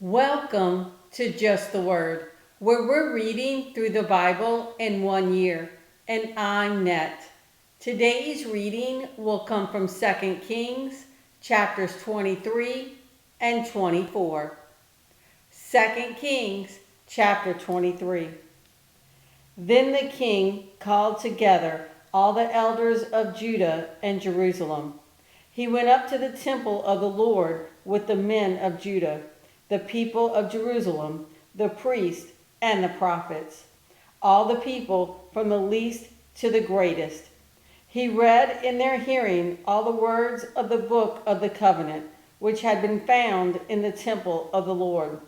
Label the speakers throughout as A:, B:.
A: Welcome to Just the Word, where we're reading through the Bible in 1 year. And I'm Net. Today's reading will come from 2 Kings, chapters 23 and 24. 2 Kings, chapter 23. Then the king called together all the elders of Judah and Jerusalem. He went up to the temple of the Lord with the men of Judah, the people of Jerusalem, the priests, and the prophets, all the people from the least to the greatest. He read in their hearing all the words of the book of the covenant, which had been found in the temple of the Lord.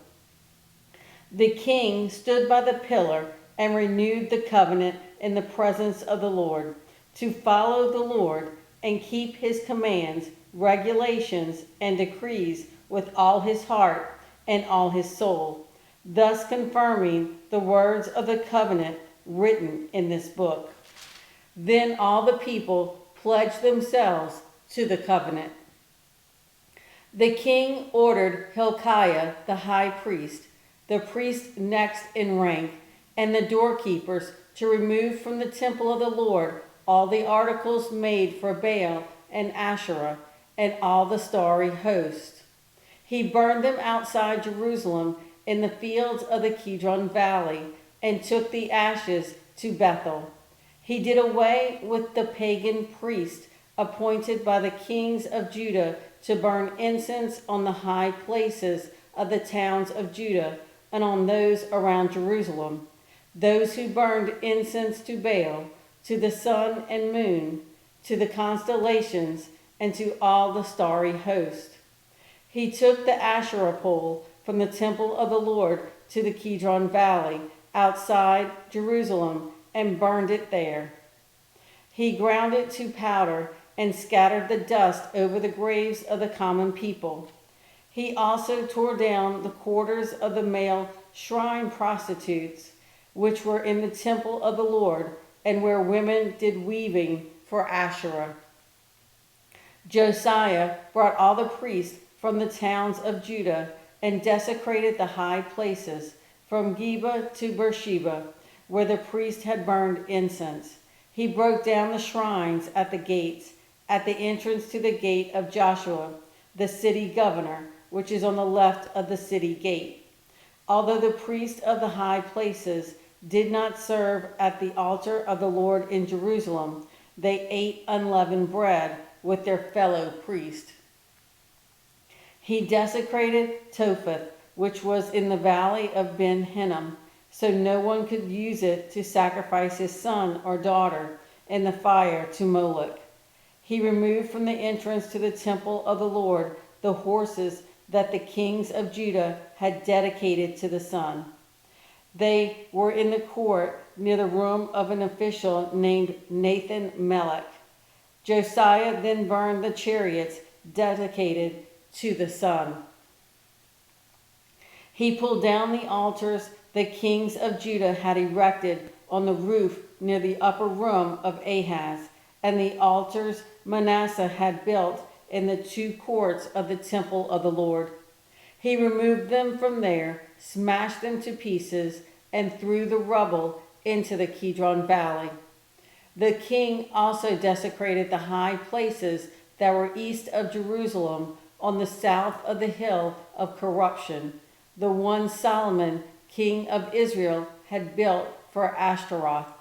A: The king stood by the pillar and renewed the covenant in the presence of the Lord, to follow the Lord and keep his commands, regulations, and decrees with all his heart and all his soul, thus confirming the words of the covenant written in this book. Then all the people pledged themselves to the covenant. The king ordered Hilkiah the high priest, the priest next in rank, and the doorkeepers to remove from the temple of the Lord all the articles made for Baal and Asherah and all the starry host. He burned them outside Jerusalem in the fields of the Kidron Valley and took the ashes to Bethel. He did away with the pagan priest appointed by the kings of Judah to burn incense on the high places of the towns of Judah and on those around Jerusalem, those who burned incense to Baal, to the sun and moon, to the constellations, and to all the starry host. He took the Asherah pole from the temple of the Lord to the Kidron Valley outside Jerusalem and burned it there. He ground it to powder and scattered the dust over the graves of the common people. He also tore down the quarters of the male shrine prostitutes, which were in the temple of the Lord, and where women did weaving for Asherah. Josiah brought all the priests from the towns of Judah and desecrated the high places from Geba to Beersheba, where the priest had burned incense. He broke down the shrines at the gates, at the entrance to the gate of Joshua, the city governor, which is on the left of the city gate. Although the priests of the high places did not serve at the altar of the Lord in Jerusalem, they ate unleavened bread with their fellow priests. He desecrated Topheth, which was in the valley of Ben Hinnom, so no one could use it to sacrifice his son or daughter in the fire to Moloch. He removed from the entrance to the temple of the Lord the horses that the kings of Judah had dedicated to the sun. They were in the court near the room of an official named Nathan Melech. Josiah then burned the chariots dedicated to the sun. He pulled down the altars the kings of Judah had erected on the roof near the upper room of Ahaz, and the altars Manasseh had built in the two courts of the temple of the Lord. He removed them from there, smashed them to pieces, and threw the rubble into the Kidron Valley. The king also desecrated the high places that were east of Jerusalem on the south of the hill of corruption, the one Solomon, king of Israel, had built for Ashtaroth,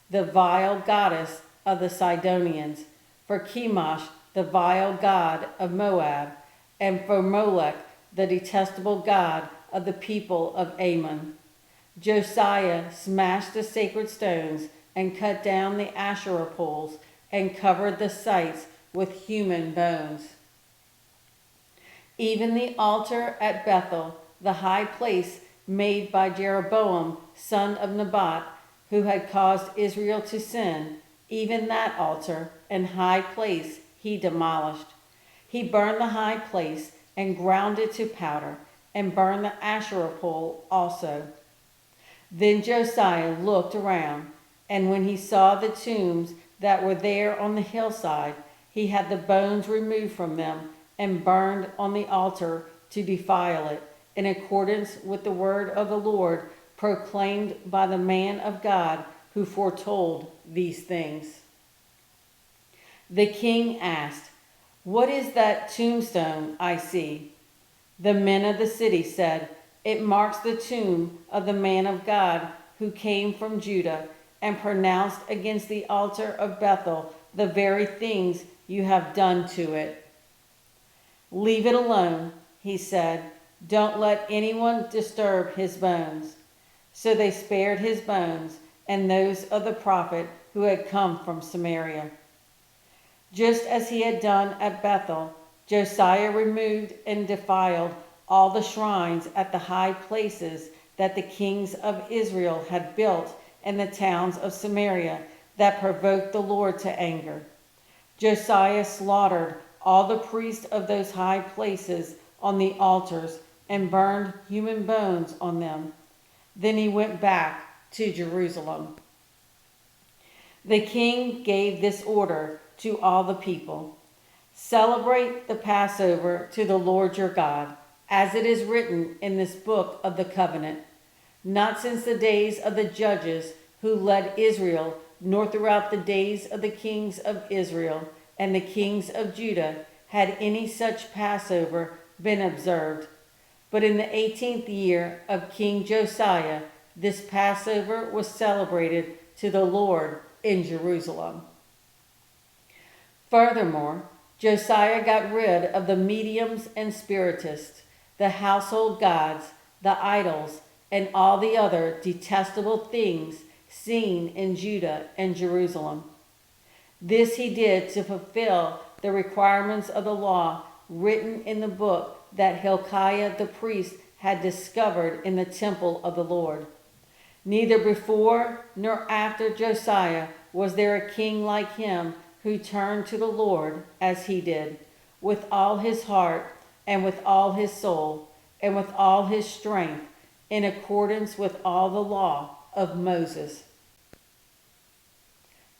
A: the vile goddess of the Sidonians, for Chemosh, the vile god of Moab, and for Molech, the detestable god of the people of Ammon. Josiah smashed the sacred stones and cut down the Asherah poles and covered the sites with human bones. Even the altar at Bethel, the high place made by Jeroboam, son of Nebat, who had caused Israel to sin, even that altar and high place he demolished. He burned the high place and ground it to powder, and burned the Asherah pole also. Then Josiah looked around, and when he saw the tombs that were there on the hillside, he had the bones removed from them and burned on the altar to defile it, in accordance with the word of the Lord proclaimed by the man of God who foretold these things. The king asked, "What is that tombstone I see?" The men of the city said, "It marks the tomb of the man of God who came from Judah and pronounced against the altar of Bethel the very things you have done to it." "Leave it alone," he said. "Don't let anyone disturb his bones." So they spared his bones and those of the prophet who had come from Samaria. Just as he had done at Bethel, Josiah removed and defiled all the shrines at the high places that the kings of Israel had built in the towns of Samaria that provoked the Lord to anger. Josiah slaughtered all the priests of those high places on the altars and burned human bones on them. Then he went back to Jerusalem. The king gave this order to all the people: "Celebrate the Passover to the Lord your God, as it is written in this book of the covenant. Not since the days of the judges who led Israel, nor throughout the days of the kings of Israel and the kings of Judah, had any such Passover been observed. But in the 18th year of King Josiah, this Passover was celebrated to the Lord in Jerusalem." Furthermore, Josiah got rid of the mediums and spiritists, the household gods, the idols, and all the other detestable things seen in Judah and Jerusalem. This he did to fulfill the requirements of the law written in the book that Hilkiah the priest had discovered in the temple of the Lord. Neither before nor after Josiah was there a king like him who turned to the Lord as he did, with all his heart and with all his soul and with all his strength, in accordance with all the law of Moses.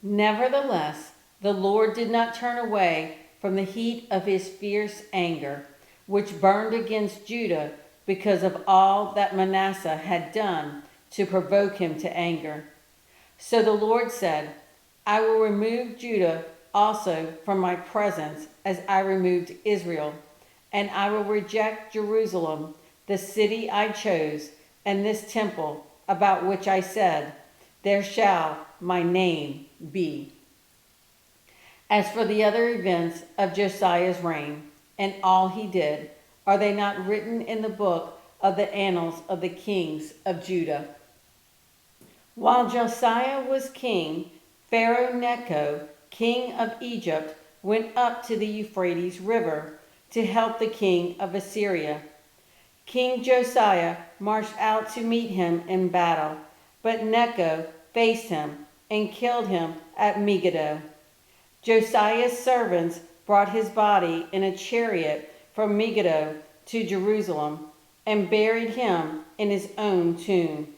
A: Nevertheless, the Lord did not turn away from the heat of his fierce anger, which burned against Judah because of all that Manasseh had done to provoke him to anger. So the Lord said, "I will remove Judah also from my presence as I removed Israel, and I will reject Jerusalem, the city I chose, and this temple about which I said, 'There shall my name be.'" As for the other events of Josiah's reign, and all he did, are they not written in the book of the annals of the kings of Judah? While Josiah was king, Pharaoh Necho, king of Egypt, went up to the Euphrates River to help the king of Assyria. King Josiah marched out to meet him in battle, but Necho faced him and killed him at Megiddo. Josiah's servants brought his body in a chariot from Megiddo to Jerusalem and buried him in his own tomb.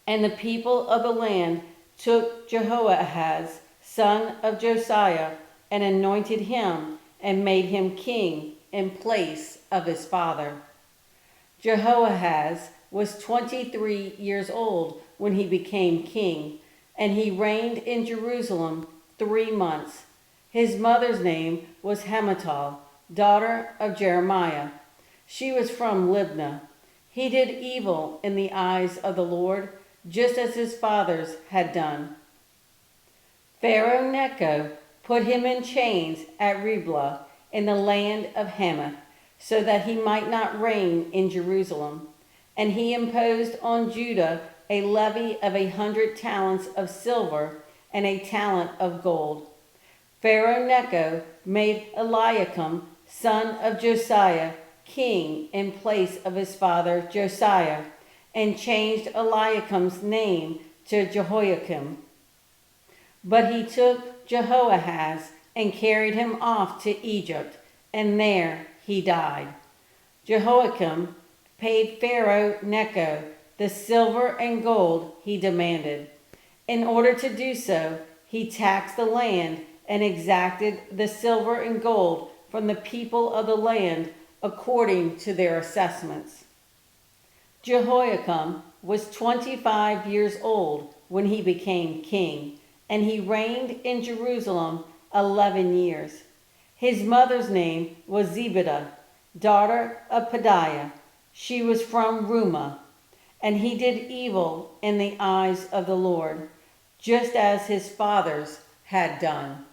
A: And the people of the land took Jehoahaz, son of Josiah, and anointed him and made him king in place of his father. Jehoahaz was 23 years old when he became king, and he reigned in Jerusalem 3 months. His mother's name was Hamutal, daughter of Jeremiah. She was from Libnah. He did evil in the eyes of the Lord, just as his fathers had done. Pharaoh Necho put him in chains at Riblah in the land of Hamath, so that he might not reign in Jerusalem. And he imposed on Judah a levy of 100 talents of silver and a talent of gold. Pharaoh Necho made Eliakim, son of Josiah, king in place of his father Josiah, and changed Eliakim's name to Jehoiakim. But he took Jehoahaz and carried him off to Egypt, and there he died. Jehoiakim paid Pharaoh Necho the silver and gold he demanded. In order to do so, he taxed the land and exacted the silver and gold from the people of the land according to their assessments. Jehoiakim was 25 years old when he became king, and he reigned in Jerusalem 11 years. His mother's name was Zebidah, daughter of Pedaiah. She was from Rumah. And he did evil in the eyes of the Lord, just as his fathers had done.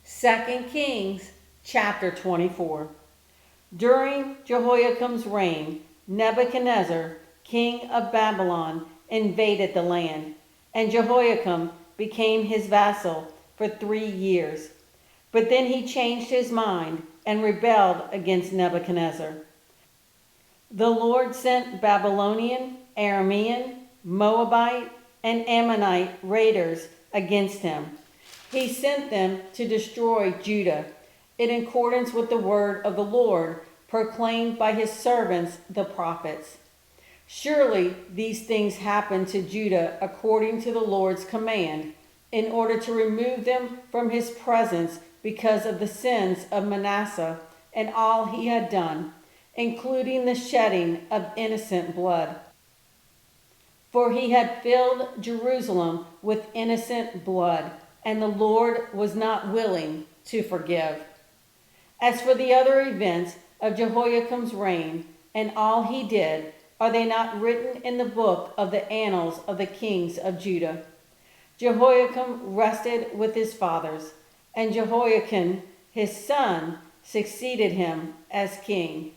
A: 2 Kings chapter 24. During Jehoiakim's reign, Nebuchadnezzar, king of Babylon, invaded the land, and Jehoiakim became his vassal for 3 years. But then he changed his mind and rebelled against Nebuchadnezzar. The Lord sent Babylonian, Aramean, Moabite, and Ammonite raiders against him. He sent them to destroy Judah, in accordance with the word of the Lord proclaimed by his servants the prophets. Surely these things happened to Judah according to the Lord's command, in order to remove them from his presence because of the sins of Manasseh and all he had done, including the shedding of innocent blood. For he had filled Jerusalem with innocent blood, and the Lord was not willing to forgive. As for the other events of Jehoiakim's reign and all he did, are they not written in the book of the annals of the kings of Judah? Jehoiakim rested with his fathers, and Jehoiakim, his son, succeeded him as king.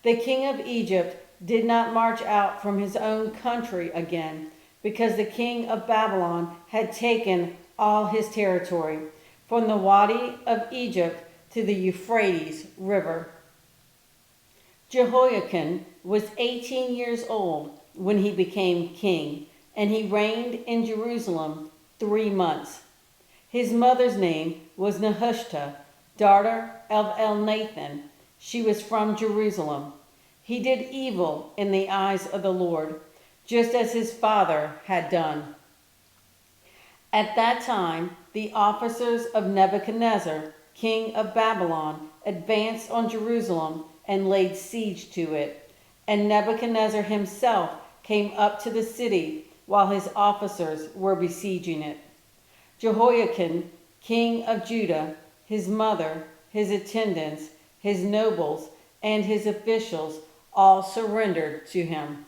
A: The king of Egypt did not march out from his own country again, because the king of Babylon had taken all his territory, from the Wadi of Egypt to the Euphrates River. Jehoiakim was 18 years old when he became king, and he reigned in Jerusalem 3 months. His mother's name was Nehushta, daughter of Elnathan. She was from Jerusalem. He did evil in the eyes of the Lord, just as his father had done. At that time, the officers of Nebuchadnezzar, king of Babylon, advanced on Jerusalem and laid siege to it. And Nebuchadnezzar himself came up to the city while his officers were besieging it. Jehoiakim, king of Judah, his mother, his attendants, his nobles, and his officials all surrendered to him.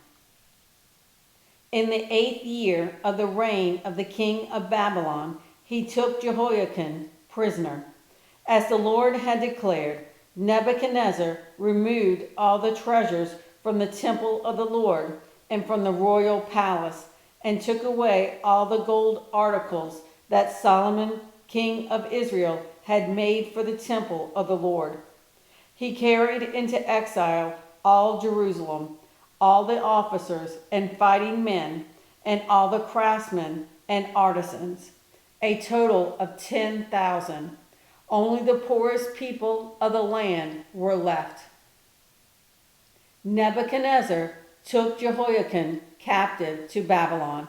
A: In the 8th year of the reign of the king of Babylon, he took Jehoiakim prisoner. As the Lord had declared, Nebuchadnezzar removed all the treasures from the temple of the Lord and from the royal palace, and took away all the gold articles that Solomon, king of Israel, had made for the temple of the Lord. He carried into exile all Jerusalem, all the officers and fighting men, and all the craftsmen and artisans, a total of 10,000. Only the poorest people of the land were left. Nebuchadnezzar took Jehoiakim captive to Babylon.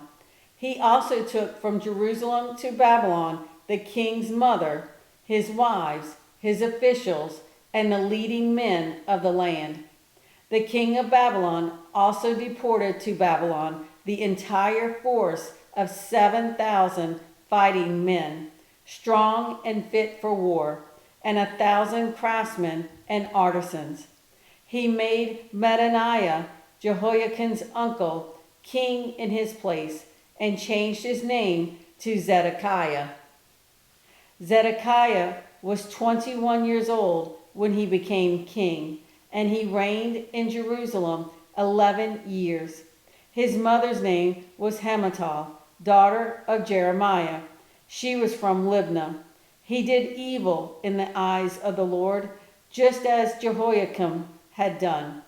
A: He also took from Jerusalem to Babylon the king's mother, his wives, his officials, and the leading men of the land. The king of Babylon also deported to Babylon the entire force of 7,000 fighting men, strong and fit for war, and 1,000 craftsmen and artisans. He made Mattaniah, Jehoiakim's uncle, king in his place, and changed his name to Zedekiah. Zedekiah was 21 years old when he became king, and he reigned in Jerusalem 11 years. His mother's name was Hamutal, daughter of Jeremiah. She was from Libnah. He did evil in the eyes of the Lord, just as Jehoiakim had done.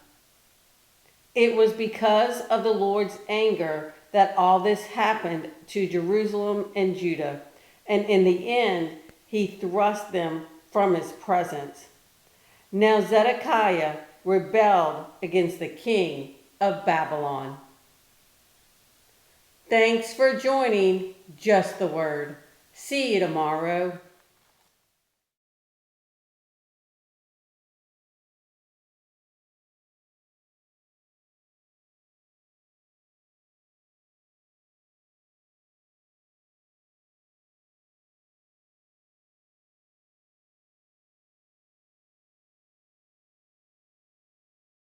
A: It was because of the Lord's anger that all this happened to Jerusalem and Judah, and in the end he thrust them from his presence. Now Zedekiah rebelled against the king of Babylon. Thanks for joining Just the Word. See you tomorrow.